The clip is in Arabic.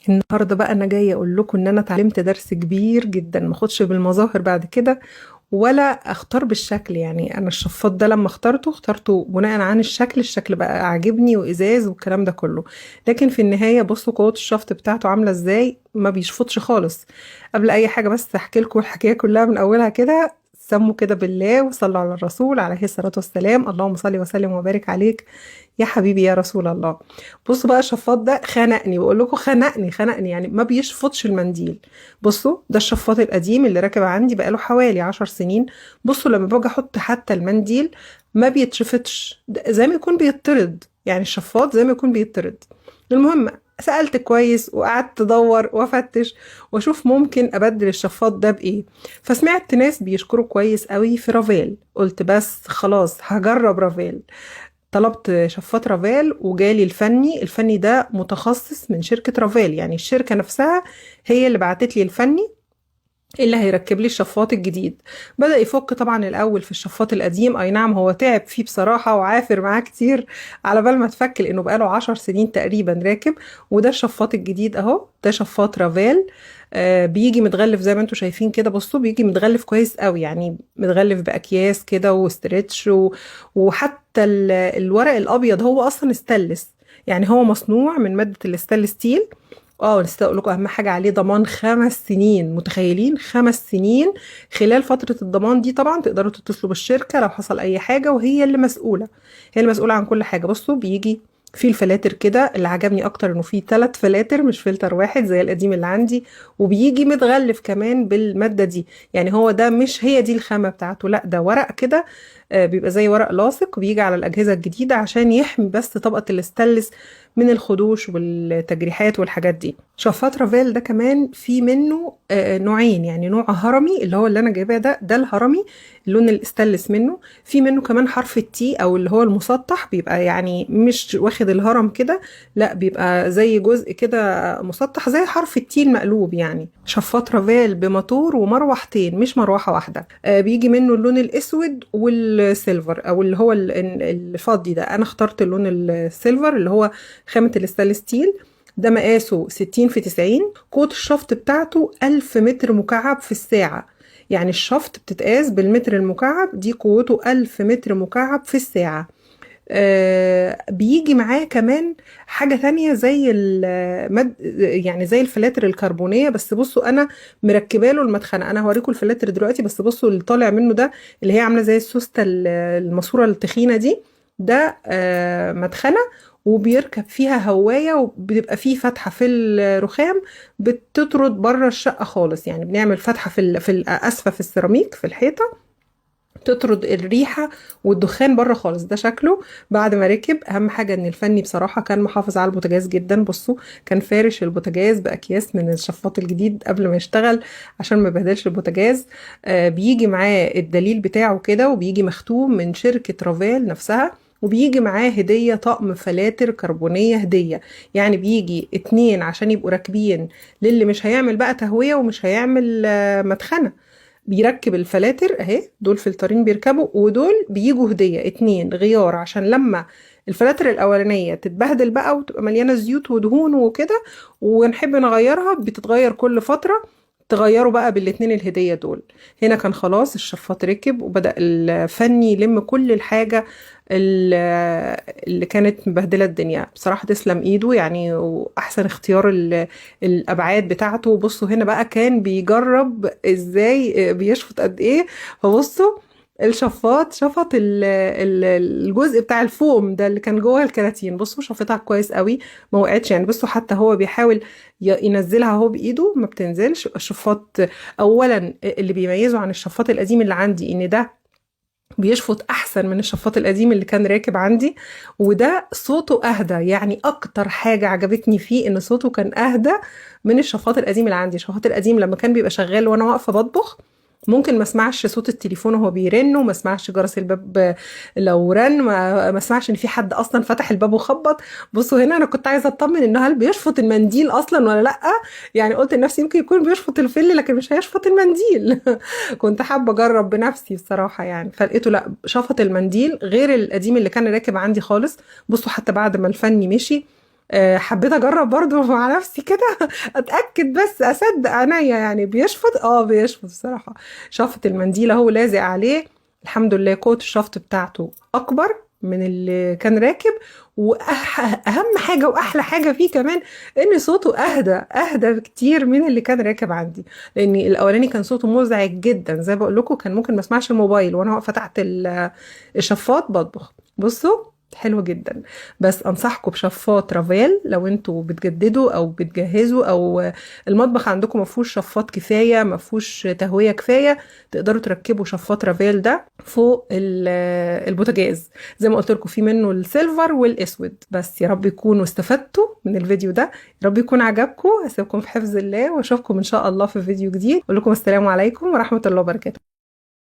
النهارده بقى انا جايه اقول لكم ان انا اتعلمت درس كبير جدا، ما اخدش بالمظاهر بعد كده ولا اختار بالشكل. يعني انا الشفاط ده لما اخترته بناء عن الشكل بقى عاجبني وازاز والكلام ده كله. لكن في النهايه بصوا قوه الشفط بتاعته عامله ازاي، ما بيشفطش خالص. قبل اي حاجه بس احكي لكم الحكايه كلها من اولها كده. سموا كده بالله وصلوا على الرسول عليه الصلاه والسلام. اللهم صل وسلم وبارك عليك يا حبيبي يا رسول الله. بصوا بقى الشفاط ده خنقني، بقول لكم خنقني يعني ما بيشفطش المنديل. بصوا ده الشفاط القديم اللي راكب عندي بقاله حوالي 10 سنين. بصوا لما باجي احط حتى المنديل ما بيتشفطش، زي ما يكون بيطرد، يعني الشفاط زي ما يكون بيطرد. المهم سألت كويس وقعدت ادور وافتش واشوف ممكن ابدل الشفاط ده بايه. فسمعت ناس بيشكروا كويس قوي في رافيل، قلت بس خلاص هجرب رافيل. طلبت شفاط رافال وجالي الفني ده متخصص من شركة رافال، يعني الشركة نفسها هي اللي بعتت لي الفني اللي هيركب لي الشفاط الجديد. بدأ يفك طبعا الأول في الشفاط القديم، أي نعم هو تعب فيه بصراحة وعافر معاه كتير على بال ما اتفك، لأنه بقاله 10 سنين تقريبا راكب. وده الشفاط الجديد أهو، ده شفاط رافال. بيجي متغلف زي ما انتم شايفين كده. بصوا بيجي متغلف كويس قوي، يعني متغلف بأكياس كده وستريتش وحتى الورق الأبيض هو أصلا استانلس، يعني هو مصنوع من مادة الاستانلس ستيل. اه نسيت اقول لكم اهم حاجه عليه، ضمان 5 سنين. متخيلين 5 سنين؟ خلال فتره الضمان دي طبعا تقدروا تتصلوا بالشركه لو حصل اي حاجه، وهي اللي مسؤوله، هي المسؤوله عن كل حاجه. بصوا بيجي في الفلاتر كده، اللي عجبني اكتر انه فيه 3 فلاتر مش فلتر واحد زي القديم اللي عندي. وبيجي متغلف كمان بالماده دي، يعني هو ده مش هي دي الخامه بتاعته، لا ده ورق كده. بيبقى زي ورق لاصق وبيجي على الاجهزه الجديده عشان يحمي بس طبقه الاستانلس من الخدوش والتجريحات والحاجات دي. شفاط رافال ده كمان في منه نوعين، يعني نوع هرمي اللي هو اللي انا جايباه ده الهرمي، اللون الاستانلس منه. في منه كمان حرف التي او اللي هو المسطح، بيبقى يعني مش واخد الهرم كده، لا بيبقى زي جزء كده مسطح زي حرف التي المقلوب. يعني شفاط رافال بموتور ومروحتين مش مروحة واحدة. بيجي منه اللون الاسود والسيلفر او اللي هو الفضي ده. انا اخترت اللون السيلفر اللي هو خامة الستانلس ستيل. ده مقاسه 60 في 90. قوة الشفط بتاعته 1000 متر مكعب في الساعة، يعني الشفط بتتقاس بالمتر المكعب، دي قوته 1000 متر مكعب في الساعة. بيجي معاه كمان حاجة تانية زي يعني زي الفلاتر الكربونية. بس بصوا أنا مركبه له المدخنة، أنا هوريكم الفلاتر دلوقتي، بس بصوا اللي طالع منه ده اللي هي عاملة زي السوستة الماسورة التخينة دي. ده مدخنة وبيركب فيها هواية، وبيبقى فيه فتحة في الرخام بتطرد بره الشقة خالص. يعني بنعمل فتحة في الأسفة في السيراميك في الحيطة، تطرد الريحة والدخان بره خالص. ده شكله بعد ما ركب. اهم حاجة ان الفني بصراحة كان محافظ على البوتاجاز جدا. بصوا كان فارش البوتاجاز باكياس من الشفاط الجديد قبل ما يشتغل عشان ما يبهدلش البوتاجاز. بيجي معاه الدليل بتاعه كده، وبيجي مختوم من شركة رافال نفسها. وبيجي معاه هدية طقم فلاتر كربونية هدية، يعني بيجي 2 عشان يبقوا راكبين للي مش هيعمل بقى تهوية ومش هيعمل مدخنة. بيركب الفلاتر اهي، دول فلترين بيركبوا، ودول بيجوا هدية 2 غيار عشان لما الفلاتر الأولانية تتبهدل بقى وتبقى مليانة زيوت ودهون وكده ونحب نغيرها، بتتغير كل فترة، تغيروا بقى بالاتنين الهدية دول. هنا كان خلاص الشفاط ركب وبدأ الفني يلم كل الحاجة ال- اللي كانت مبهدلة الدنيا. بصراحة تسلم ايده يعني، واحسن اختيار الابعاد بتاعته. بصوا هنا بقى كان بيجرب ازاي بيشفط قد ايه. فبصوا الشفاط شفط الجزء بتاع الفوم ده اللي كان جوه الكراتين. بصوا شفطها كويس قوي، ما وقعتش يعني. بصوا حتى هو بيحاول ينزلها هو بايده ما بتنزلش. الشفاط اولا اللي بيميزه عن الشفاط القديم اللي عندي ان ده بيشفط احسن من الشفاط القديم اللي كان راكب عندي، وده صوته اهدى. يعني اكتر حاجة عجبتني فيه ان صوته كان اهدى من الشفاط القديم اللي عندي. الشفاط القديم لما كان بيبقى شغال وانا واقفة بطبخ ممكن ما اسمعش صوت التليفون وهو بيرن، وما اسمعش جرس الباب لو رن، ما اسمعش ان في حد اصلا فتح الباب وخبط. بصوا هنا انا كنت عايزه اطمن انه هل بيشفط المنديل اصلا ولا لا. يعني قلت لنفسي يمكن يكون بيشفط الفل لكن مش هيشفط المنديل. كنت حابة أجرب بنفسي بصراحة يعني. فلقيته لأ شفط المنديل غير القديم اللي كان راكب عندي خالص. بصوا حتى بعد ما الفني مشي حبيت اجرب برضو مع نفسي كده اتاكد بس اصدق عينيا يعني بيشفط، بيشفط بصراحه. شفط المنديل اهو لازق عليه، الحمد لله قوه الشفط بتاعته اكبر من اللي كان راكب. واهم حاجه واحلى حاجه فيه كمان ان صوته اهدى بكتير من اللي كان راكب عندي، لان الاولاني كان صوته مزعج جدا زي بقول لكم، كان ممكن ما اسمعش الموبايل وانا واقفه تحت الشفاط بطبخ. بصوا حلو جدا. بس انصحكم بشفاط رافال لو انتوا بتجددوا او بتجهزوا، او المطبخ عندكم ما فيهوش شفاط كفايه، ما فيهوش تهويه كفايه، تقدروا تركبوا شفاط رافال ده فوق البوتاجاز. زي ما قلت لكم في منه السيلفر والاسود. بس يا رب يكونوا استفدتوا من الفيديو ده، يا رب يكون عجبكم. اسيبكم في حفظ الله واشوفكم ان شاء الله في فيديو جديد. اقول لكم السلام عليكم ورحمه الله وبركاته.